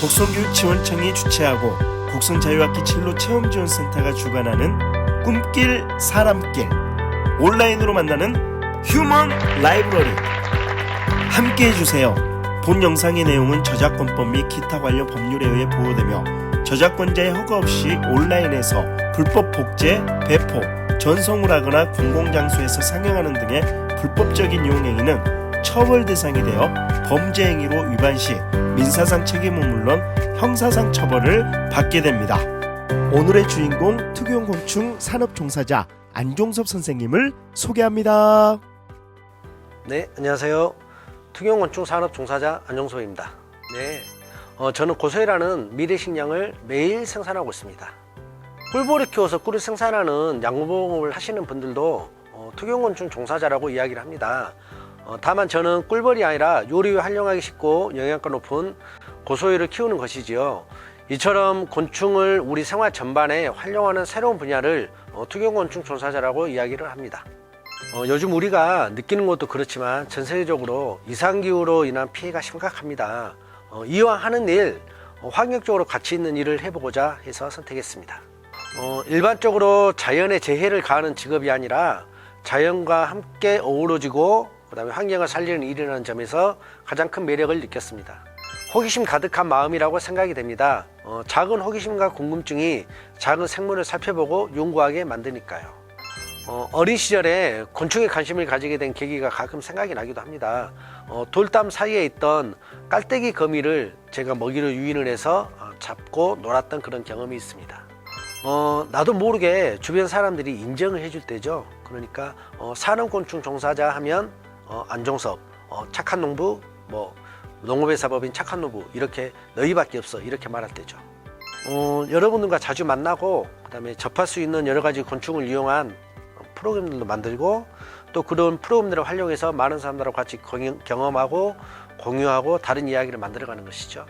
곡성교육지원청이 주최하고 곡성자유학기 진로 체험지원센터가 주관하는 꿈길 사람길, 온라인으로 만나는 휴먼 라이브러리 함께 해주세요. 본 영상의 내용은 저작권법 및 기타 관련 법률에 의해 보호되며 저작권자의 허가 없이 온라인에서 불법 복제, 배포, 전송을 하거나 공공장소에서 상영하는 등의 불법적인 이용행위는 처벌 대상이 되어 범죄 행위로 위반 시 민사상 책임은 물론 형사상 처벌을 받게 됩니다. 오늘의 주인공 특유형곤충 산업종사자 안종섭 선생님을 소개합니다. 네, 안녕하세요. 특유형곤충 산업종사자 안종섭입니다. 네, 저는 고소해라는 미래식량을 매일 생산하고 있습니다. 꿀벌을 키워서 꿀을 생산하는 양봉업을 하시는 분들도 특유형곤충 종사자라고 이야기를 합니다. 다만 저는 꿀벌이 아니라 요리에 활용하기 쉽고 영양가 높은 고소해를 키우는 것이지요. 이처럼 곤충을 우리 생활 전반에 활용하는 새로운 분야를 특유형곤충 종사자라고 이야기를 합니다. 요즘 우리가 느끼는 것도 그렇지만 전 세계적으로 이상기후로 인한 피해가 심각합니다. 이왕 하는 일, 환경적으로 가치 있는 일을 해보고자 해서 선택했습니다. 일반적으로 자연에 재해를 가하는 직업이 아니라 자연과 함께 어우러지고 그 다음에 환경을 살리는 일이라는 점에서 가장 큰 매력을 느꼈습니다. 호기심 가득한 마음이라고 생각이 됩니다. 작은 호기심과 궁금증이 작은 생물을 살펴보고 연구하게 만드니까요. 어린 시절에 곤충에 관심을 가지게 된 계기가 가끔 생각이 나기도 합니다. 돌담 사이에 있던 깔때기 거미를 제가 먹이로 유인을 해서 잡고 놀았던 그런 경험이 있습니다. 나도 모르게 주변 사람들이 인정을 해줄 때죠. 그러니까 산업곤충 종사자 하면 안종섭, 착한 농부, 농업의 사법인 착한 농부, 이렇게 너희밖에 없어, 이렇게 말할 때죠. 여러분들과 자주 만나고 그 다음에 접할 수 있는 여러 가지 곤충을 이용한 프로그램들도 만들고 또 그런 프로그램들을 활용해서 많은 사람들하고 같이 경험하고 공유하고 다른 이야기를 만들어가는 것이죠.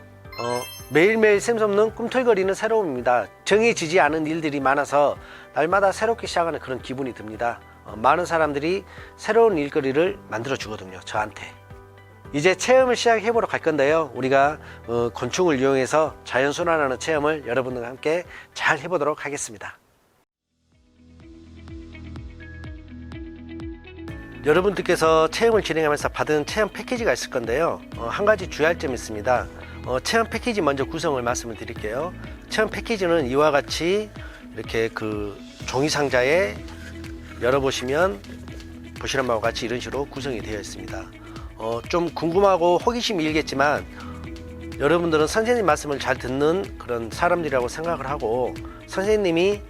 매일매일 샘솟는 꿈틀거리는 새로움입니다. 정해지지 않은 일들이 많아서 날마다 새롭게 시작하는 그런 기분이 듭니다. 많은 사람들이 새로운 일거리를 만들어 주거든요, 저한테. 이제 체험을 시작해 보러 갈 건데요. 우리가 곤충을 이용해서 자연순환하는 체험을 여러분들과 함께 잘 해보도록 하겠습니다. 여러분들께서 체험을 진행하면서 받은 체험 패키지가 있을 건데요. 한 가지 주의할 점이 있습니다. 체험 패키지 먼저 구성을 말씀을 드릴게요. 체험 패키지는 이와 같이 이렇게 그 종이 상자에 열어보시면 보시는 바와 같이 이런 식으로 구성이 되어 있습니다. 좀 궁금하고 호기심이 일겠지만 여러분들은 선생님 말씀을 잘 듣는 그런 사람들이라고 생각을 하고 선생님이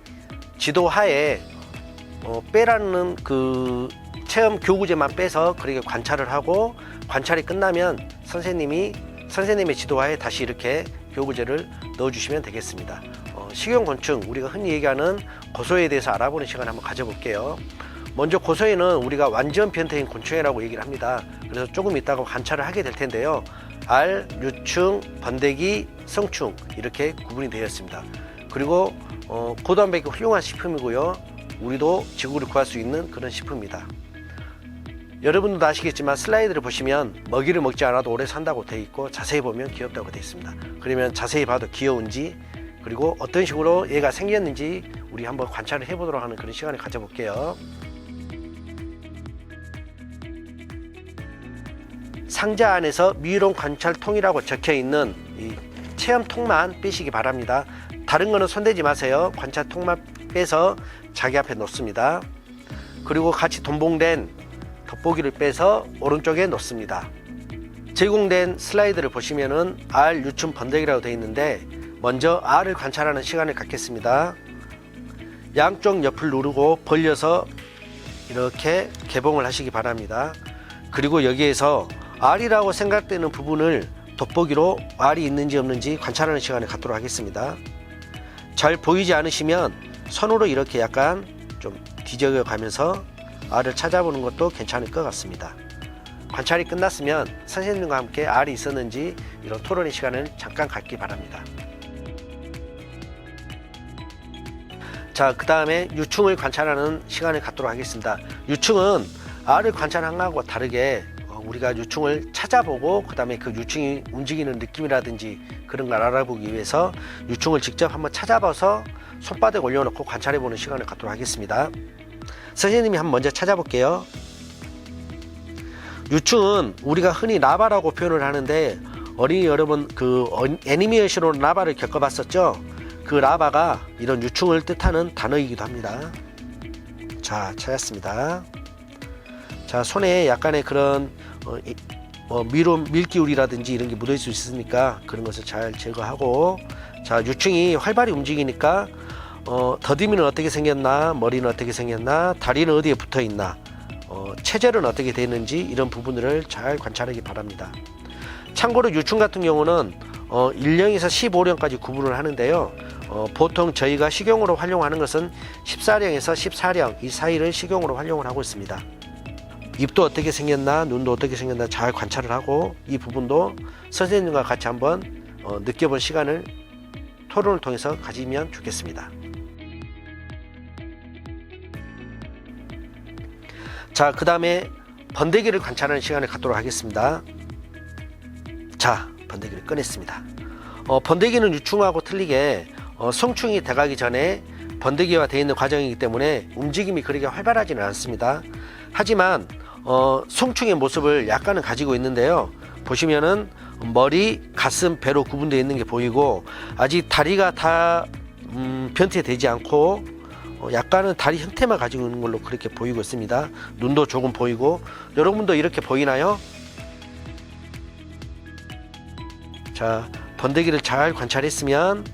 지도하에 빼라는 그 체험 교구제만 빼서 그렇게 관찰을 하고 관찰이 끝나면 선생님의 지도하에 다시 이렇게 교구제를 넣어주시면 되겠습니다. 식용곤충, 우리가 흔히 얘기하는 고소해에 대해서 알아보는 시간을 한번 가져볼게요. 먼저 고소해는 우리가 완전 변태인 곤충이라고 얘기를 합니다. 그래서 조금 이따가 관찰을 하게 될 텐데요. 알, 유충, 번데기, 성충 이렇게 구분이 되어 있습니다. 그리고 고단백이 훌륭한 식품이고요. 우리도 지구를 구할 수 있는 그런 식품입니다. 여러분도 아시겠지만 슬라이드를 보시면 먹이를 먹지 않아도 오래 산다고 되어 있고 자세히 보면 귀엽다고 되어 있습니다. 그러면 자세히 봐도 귀여운지 그리고 어떤 식으로 얘가 생겼는지 우리 한번 관찰을 해보도록 하는 그런 시간을 가져볼게요. 상자 안에서 미용 관찰통이라고 적혀있는 이 체험통만 빼시기 바랍니다. 다른 거는 손대지 마세요. 관찰통만 빼서 자기 앞에 놓습니다. 그리고 같이 동봉된 돋보기를 빼서 오른쪽에 놓습니다. 제공된 슬라이드를 보시면은 알, 유충, 번데기라고 되어 있는데 먼저 알을 관찰하는 시간을 갖겠습니다. 양쪽 옆을 누르고 벌려서 이렇게 개봉을 하시기 바랍니다. 그리고 여기에서 알이라고 생각되는 부분을 돋보기로 알이 있는지 없는지 관찰하는 시간을 갖도록 하겠습니다. 잘 보이지 않으시면 손으로 이렇게 약간 좀 뒤적여 가면서 알을 찾아보는 것도 괜찮을 것 같습니다. 관찰이 끝났으면 선생님과 함께 알이 있었는지 이런 토론의 시간을 잠깐 갖기 바랍니다. 자, 그 다음에 유충을 관찰하는 시간을 갖도록 하겠습니다. 유충은 알을 관찰한 것과 다르게 우리가 유충을 찾아보고 그 다음에 그 유충이 움직이는 느낌이라든지 그런 걸 알아보기 위해서 유충을 직접 한번 찾아봐서 손바닥에 올려놓고 관찰해보는 시간을 갖도록 하겠습니다. 선생님이 한번 먼저 찾아볼게요. 유충은 우리가 흔히 라바라고 표현을 하는데 어린이 여러분 그 애니메이션으로 라바를 겪어봤었죠? 그 라바가 이런 유충을 뜻하는 단어이기도 합니다. 자, 찾았습니다. 자, 손에 약간의 그런 밀기울이라든지 이런 게 묻을 수 있으니까 그런 것을 잘 제거하고, 자, 유충이 활발히 움직이니까 더듬이는 어떻게 생겼나, 머리는 어떻게 생겼나, 다리는 어디에 붙어 있나, 체절은 어떻게 되는지 이런 부분들을 잘 관찰하기 바랍니다. 참고로 유충 같은 경우는 1령에서 15령까지 구분을 하는데요. 보통 저희가 식용으로 활용하는 것은 14령에서 14령 이 사이를 식용으로 활용을 하고 있습니다. 입도 어떻게 생겼나, 눈도 어떻게 생겼나 잘 관찰을 하고, 이 부분도 선생님과 같이 한번 느껴본 시간을 토론을 통해서 가지면 좋겠습니다. 자, 그 다음에 번데기를 관찰하는 시간을 갖도록 하겠습니다. 자, 번데기를 꺼냈습니다. 번데기는 유충하고 틀리게 성충이 돼가기 전에 번데기화 되어 있는 과정이기 때문에 움직임이 그렇게 활발하지는 않습니다. 하지만 성충의 모습을 약간은 가지고 있는데요. 보시면은 머리, 가슴, 배로 구분되어 있는 게 보이고, 아직 다리가 다 변태되지 않고 약간은 다리 형태만 가지고 있는 걸로 그렇게 보이고 있습니다. 눈도 조금 보이고, 여러분도 이렇게 보이나요? 자, 번데기를 잘 관찰했으면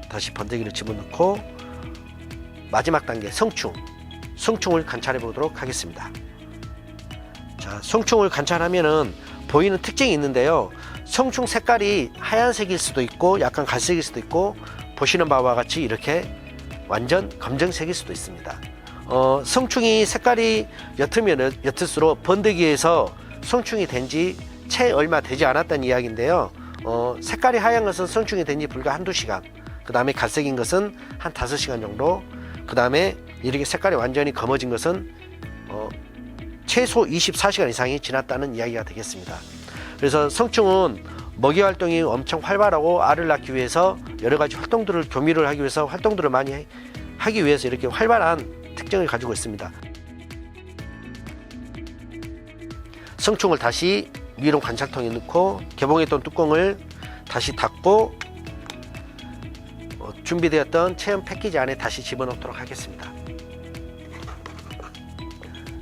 다시 번데기를 집어넣고 마지막 단계 성충을 관찰해 보도록 하겠습니다. 자, 성충을 관찰하면은 보이는 특징이 있는데요. 성충 색깔이 하얀색일 수도 있고 약간 갈색일 수도 있고, 보시는 바와 같이 이렇게 완전 검정색일 수도 있습니다. 성충이 색깔이 옅을수록 번데기에서 성충이 된 지 채 얼마 되지 않았다는 이야기인데요. 색깔이 하얀 것은 성충이 된 지 불과 한두 시간, 그 다음에 갈색인 것은 한 5시간 정도, 그 다음에 이렇게 색깔이 완전히 검어진 것은 최소 24시간 이상이 지났다는 이야기가 되겠습니다. 그래서 성충은 먹이 활동이 엄청 활발하고 알을 낳기 위해서 여러 가지 활동들을 교미를 하기 위해서 활동들을 많이 하기 위해서 이렇게 활발한 특징을 가지고 있습니다. 성충을 다시 미용 관찰통에 넣고 개봉했던 뚜껑을 다시 닫고 준비되었던 체험 패키지 안에 다시 집어넣도록 하겠습니다.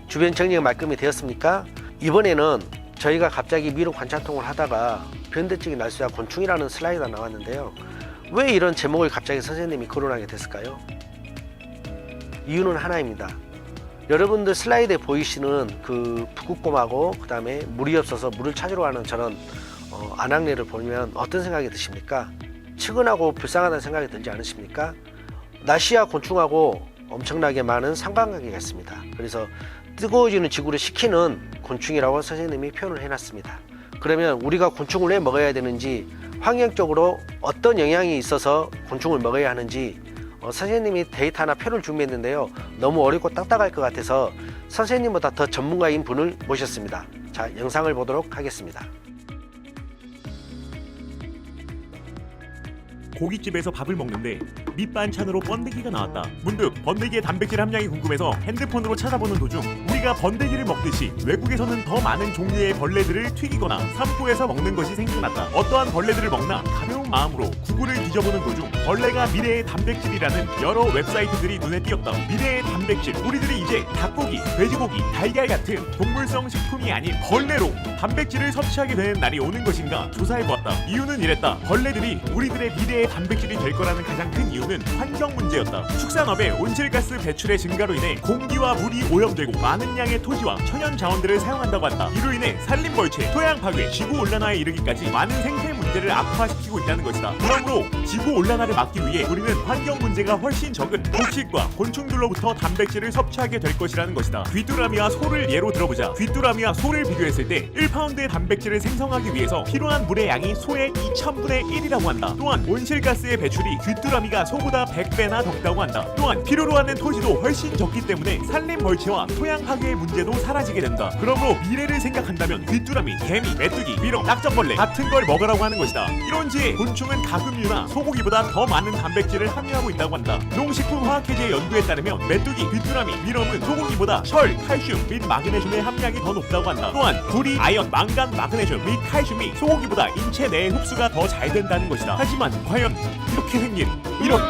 주변 정리가 말끔히 되었습니까? 이번에는 저희가 갑자기 미로 관찰통을 하다가 변대증이 날 수 있는 곤충이라는 슬라이드가 나왔는데요. 왜 이런 제목을 갑자기 선생님이 거론하게 됐을까요? 이유는 하나입니다. 여러분들 슬라이드에 보이시는 그 북극곰하고 그 다음에 물이 없어서 물을 찾으러 가는 저런 안악내를 보면 어떤 생각이 드십니까? 측은하고 불쌍하다는 생각이 들지 않으십니까? 나시아 곤충하고 엄청나게 많은 상관관계가 있습니다. 그래서 뜨거워지는 지구를 식히는 곤충이라고 선생님이 표현을 해놨습니다. 그러면 우리가 곤충을 왜 먹어야 되는지, 환경적으로 어떤 영향이 있어서 곤충을 먹어야 하는지 선생님이 데이터나 표를 준비했는데요. 너무 어렵고 딱딱할 것 같아서 선생님보다 더 전문가인 분을 모셨습니다. 자, 영상을 보도록 하겠습니다. 고깃집에서 밥을 먹는데 밑반찬으로 번데기가 나왔다. 문득 번데기의 단백질 함량이 궁금해서 핸드폰으로 찾아보는 도중 우리가 번데기를 먹듯이 외국에서는 더 많은 종류의 벌레들을 튀기거나 산포해서 먹는 것이 생각났다. 어떠한 벌레들을 먹나 가벼운 마음으로 구글을 뒤져보는 도중 벌레가 미래의 단백질이라는 여러 웹사이트들이 눈에 띄었다. 미래의 단백질, 우리들이 이제 닭고기, 돼지고기, 달걀 같은 동물성 식품이 아닌 벌레로 단백질을 섭취하게 되는 날이 오는 것인가 조사해보았다. 이유는 이랬다. 벌레들이 우리들의 미래의 단백질이 될 거라는 가장 큰 이유는 환경 문제였다. 축산업의 온실가스 배출의 증가로 인해 공기와 물이 오염되고 많은 양의 토지와 천연 자원들을 사용한다고 한다. 이로 인해 산림 벌채, 토양 파괴, 지구 온난화에 이르기까지 많은 생태 문제를 악화시키고 있다는 것이다. 그러므로 지구 온난화를 막기 위해 우리는 환경 문제가 훨씬 적은 곡식과 곤충들로부터 단백질을 섭취하게 될 것이라는 것이다. 귀뚜라미와 소를 예로 들어보자. 귀뚜라미와 소를 비교했을 때 1파운드의 단백질을 생성하기 위해서 필요한 물의 양이 소의 2000분의 1이라고 한다. 또한 온실가스의 배출이 귀뚜라미가 소보다 100배나 적다고 한다. 또한 필요로 하는 토지도 훨씬 적기 때문에 산림 벌채와 토양 파괴 가지의 문제도 사라지게 된다. 그러므로 미래를 생각한다면 귀뚜라미, 개미, 메뚜기, 미렁, 낙정벌레 같은 걸 먹으라고 하는 것이다. 이런지 곤충은 가금류나 소고기보다 더 많은 단백질을 함유하고 있다고 한다. 농식품화학회계의 연구에 따르면 메뚜기, 귀뚜라미, 미렁은 소고기보다 철, 칼슘 및 마그네슘의 함량이 더 높다고 한다. 또한 구리, 아연, 망간, 마그네슘 및 칼슘이 소고기보다 인체 내 흡수가 더 잘 된다는 것이다. 하지만 과연 이렇게 생긴 이런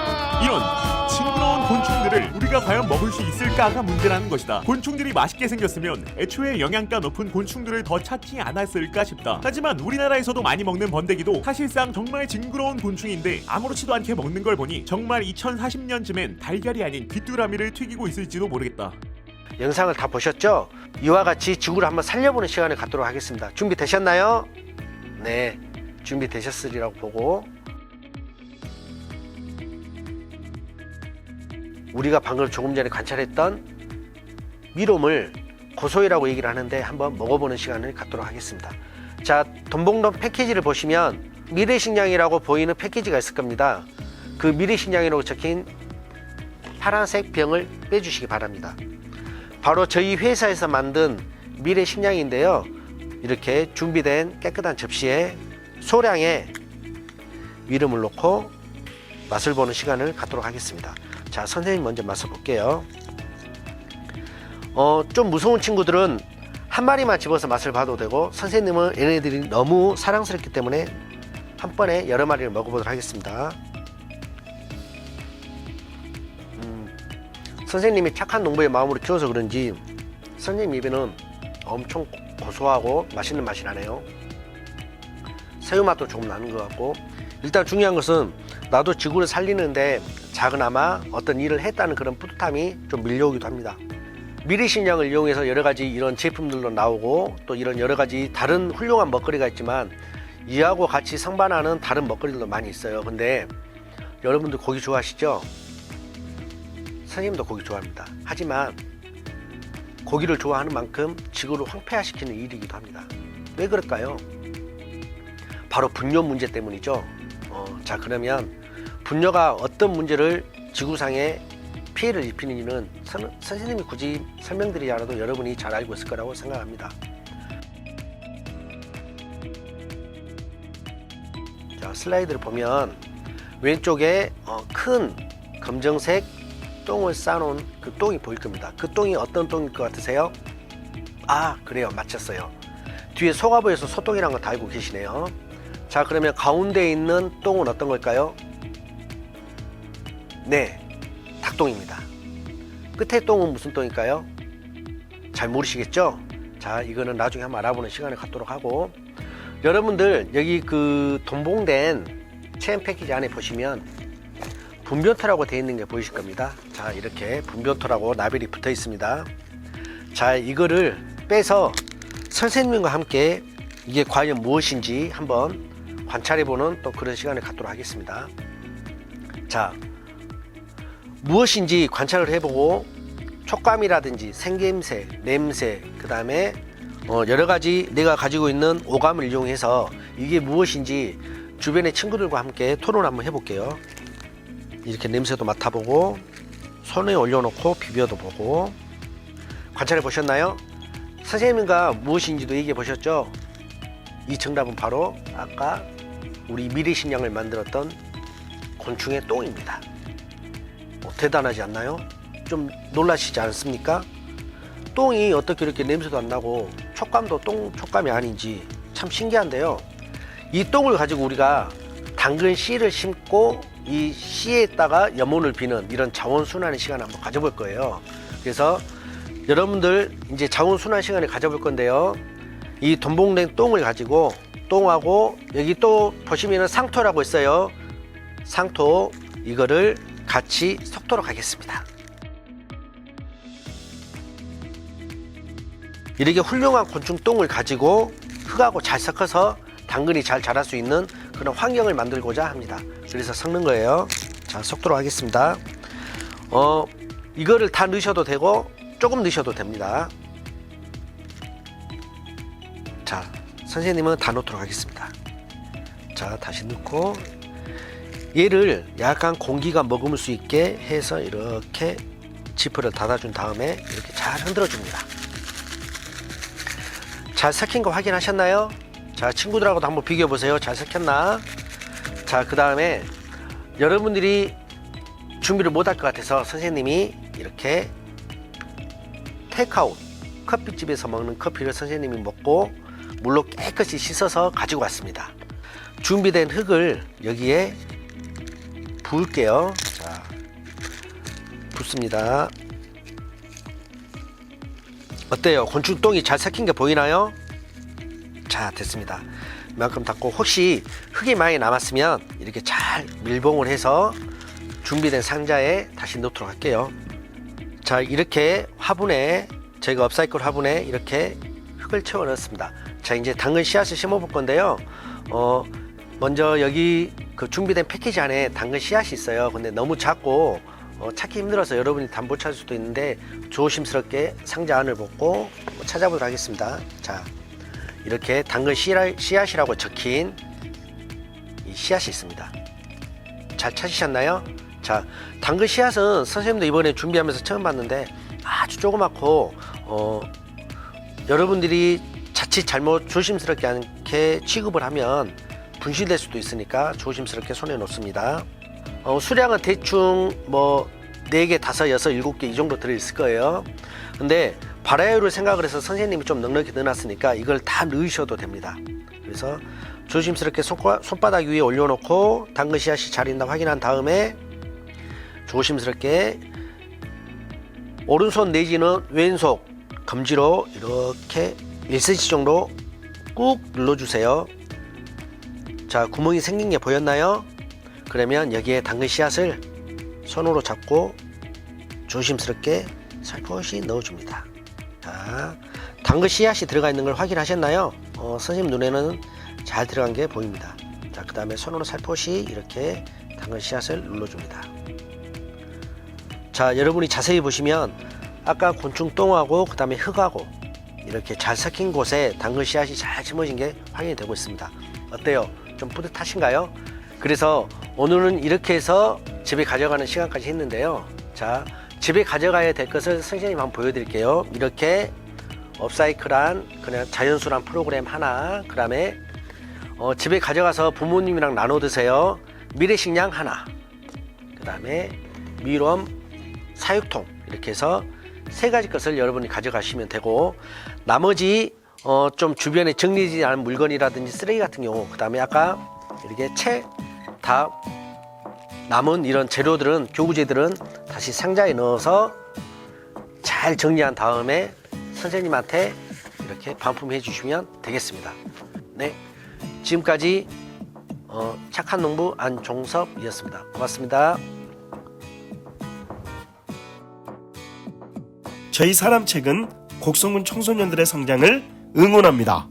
징그러운 곤충들을 우리가 과연 먹을 수 있을까가 문제라는 것이다. 곤충들이 맛있게 생겼으면 애초에 영양가 높은 곤충들을 더 찾지 않았을까 싶다. 하지만 우리나라에서도 많이 먹는 번데기도 사실상 정말 징그러운 곤충인데 아무렇지도 않게 먹는 걸 보니 정말 2040년쯤엔 달걀이 아닌 귀뚜라미를 튀기고 있을지도 모르겠다. 영상을 다 보셨죠? 이와 같이 지구를 한번 살려보는 시간을 갖도록 하겠습니다. 준비되셨나요? 네, 준비되셨으리라고 보고, 우리가 방금 조금 전에 관찰했던 미롬을 고소해라고 얘기를 하는데 한번 먹어보는 시간을 갖도록 하겠습니다. 자, 돈봉돈 패키지를 보시면 미래식량이라고 보이는 패키지가 있을 겁니다. 그 미래식량이라고 적힌 파란색 병을 빼주시기 바랍니다. 바로 저희 회사에서 만든 미래식량인데요. 이렇게 준비된 깨끗한 접시에 소량의 미름을 넣고 맛을 보는 시간을 갖도록 하겠습니다. 자, 선생님 먼저 맛을 볼게요. 좀 무서운 친구들은 한 마리만 집어서 맛을 봐도 되고, 선생님은 얘네들이 너무 사랑스럽기 때문에 한 번에 여러 마리를 먹어보도록 하겠습니다. 선생님이 착한 농부의 마음으로 키워서 그런지 선생님 입에는 엄청 고소하고 맛있는 맛이 나네요. 새우 맛도 조금 나는 것 같고, 일단 중요한 것은 나도 지구를 살리는데 작은아마 어떤 일을 했다는 그런 뿌듯함이 좀 밀려오기도 합니다. 미래식량을 이용해서 여러 가지 이런 제품들도 나오고, 또 이런 여러 가지 다른 훌륭한 먹거리가 있지만 이하고 같이 상반하는 다른 먹거리들도 많이 있어요. 근데 여러분들 고기 좋아하시죠? 선생님도 고기 좋아합니다. 하지만 고기를 좋아하는 만큼 지구를 황폐화시키는 일이기도 합니다. 왜 그럴까요? 바로 분뇨 문제 때문이죠. 자, 그러면 분뇨가 어떤 문제를 지구상에 피해를 입히는지는 선생님이 굳이 설명드리지 않아도 여러분이 잘 알고 있을 거라고 생각합니다. 자, 슬라이드를 보면 왼쪽에 큰 검정색 똥을 싸놓은 그 똥이 보일 겁니다. 그 똥이 어떤 똥일 것 같으세요? 아, 그래요. 맞췄어요. 뒤에 소가부에서 소똥이라는 거 다 알고 계시네요. 자, 그러면 가운데 있는 똥은 어떤 걸까요? 네, 닭똥입니다. 끝에 똥은 무슨 똥일까요? 잘 모르시겠죠? 자, 이거는 나중에 한번 알아보는 시간을 갖도록 하고, 여러분들 여기 그 돈봉된 체험 패키지 안에 보시면 분변토라고 되어 있는 게 보이실 겁니다. 자, 이렇게 분변토라고 라벨이 붙어 있습니다. 자, 이거를 빼서 선생님과 함께 이게 과연 무엇인지 한번 관찰해보는 또 그런 시간을 갖도록 하겠습니다. 자, 무엇인지 관찰을 해보고 촉감이라든지 생김새, 냄새, 그 다음에 여러가지 내가 가지고 있는 오감을 이용해서 이게 무엇인지 주변의 친구들과 함께 토론 한번 해볼게요. 이렇게 냄새도 맡아보고 손에 올려놓고 비벼도 보고 관찰해 보셨나요? 선생님과 무엇인지도 얘기해 보셨죠? 이 정답은 바로 아까 우리 미래식량을 만들었던 곤충의 똥입니다. 대단하지 않나요? 좀 놀라시지 않습니까? 똥이 어떻게 이렇게 냄새도 안 나고 촉감도 똥 촉감이 아닌지 참 신기한데요. 이 똥을 가지고 우리가 당근 씨를 심고 이 씨에다가 염원을 비는 이런 자원순환의 시간을 한번 가져볼 거예요. 그래서 여러분들 이제 자원순환 시간을 가져볼 건데요. 이 돈봉된 똥을 가지고 똥하고 여기 또 보시면은 상토라고 있어요. 상토 이거를 같이 섞도록 하겠습니다. 이렇게 훌륭한 곤충 똥을 가지고 흙하고 잘 섞어서 당근이 잘 자랄 수 있는 그런 환경을 만들고자 합니다. 그래서 섞는 거예요. 자, 섞도록 하겠습니다. 이거를 다 넣으셔도 되고 조금 넣으셔도 됩니다. 자, 선생님은 다 넣도록 하겠습니다. 자, 다시 넣고 얘를 약간 공기가 머금을 수 있게 해서 이렇게 지퍼를 닫아준 다음에 이렇게 잘 흔들어 줍니다. 잘 삭힌 거 확인하셨나요? 자, 친구들하고도 한번 비교해 보세요. 잘 삭혔나? 자, 그 다음에 여러분들이 준비를 못할 것 같아서 선생님이 이렇게 테이크아웃 커피집에서 먹는 커피를 선생님이 먹고 물로 깨끗이 씻어서 가지고 왔습니다. 준비된 흙을 여기에 부을게요. 자, 붓습니다. 어때요? 곤충똥이 잘 삭힌 게 보이나요? 자, 됐습니다. 이만큼 닦고 혹시 흙이 많이 남았으면 이렇게 잘 밀봉을 해서 준비된 상자에 다시 넣도록 할게요. 자, 이렇게 화분에 저희가 업사이클 화분에 이렇게 흙을 채워 넣었습니다. 자, 이제 당근 씨앗을 심어 볼 건데요. 먼저 여기 그 준비된 패키지 안에 당근 씨앗이 있어요. 근데 너무 작고 찾기 힘들어서 여러분이 다 못 찾을 수도 있는데 조심스럽게 상자 안을 보고 찾아보도록 하겠습니다. 자, 이렇게 당근 씨앗이라고 적힌 이 씨앗이 있습니다. 잘 찾으셨나요? 자, 당근 씨앗은 선생님도 이번에 준비하면서 처음 봤는데 아주 조그맣고 여러분들이 자칫 잘못 조심스럽게 않게 취급을 하면 분실될 수도 있으니까 조심스럽게 손에 놓습니다. 수량은 대충 뭐 4개, 5, 6, 7개 이 정도 들어있을 거예요. 근데 발화율을 생각을 해서 선생님이 좀 넉넉히 넣어놨으니까 이걸 다 넣으셔도 됩니다. 그래서 조심스럽게 손바닥 위에 올려놓고 당근 씨앗이 잘 있나 확인한 다음에 조심스럽게 오른손 내지는 왼손 검지로 이렇게 1cm 정도 꾹 눌러주세요. 자, 구멍이 생긴 게 보였나요? 그러면 여기에 당근 씨앗을 손으로 잡고 조심스럽게 살포시 넣어줍니다. 자, 당근 씨앗이 들어가 있는 걸 확인하셨나요? 선생님 눈에는 잘 들어간 게 보입니다. 자, 그 다음에 손으로 살포시 이렇게 당근 씨앗을 눌러줍니다. 자, 여러분이 자세히 보시면 아까 곤충똥하고 그 다음에 흙하고 이렇게 잘 섞인 곳에 당근 씨앗이 잘 심어진 게 확인이 되고 있습니다. 어때요? 좀 뿌듯하신가요? 그래서 오늘은 이렇게 해서 집에 가져가는 시간까지 했는데요. 자, 집에 가져가야 될 것을 선생님 한번 보여드릴게요. 이렇게 업사이클한 그냥 자연수란 프로그램 하나, 그 다음에 집에 가져가서 부모님이랑 나눠 드세요. 미래식량 하나, 그 다음에 밀웜 사육통, 이렇게 해서 3가지 것을 여러분이 가져가시면 되고, 나머지 좀 주변에 정리되지 않은 물건이라든지 쓰레기 같은 경우, 그 다음에 아까 이렇게 책 다 남은 이런 재료들은, 교구제들은 다시 상자에 넣어서 잘 정리한 다음에 선생님한테 이렇게 반품해 주시면 되겠습니다. 네, 지금까지 착한 농부 안종섭이었습니다. 고맙습니다. 저희 사람책은 곡성군 청소년들의 성장을 응원합니다.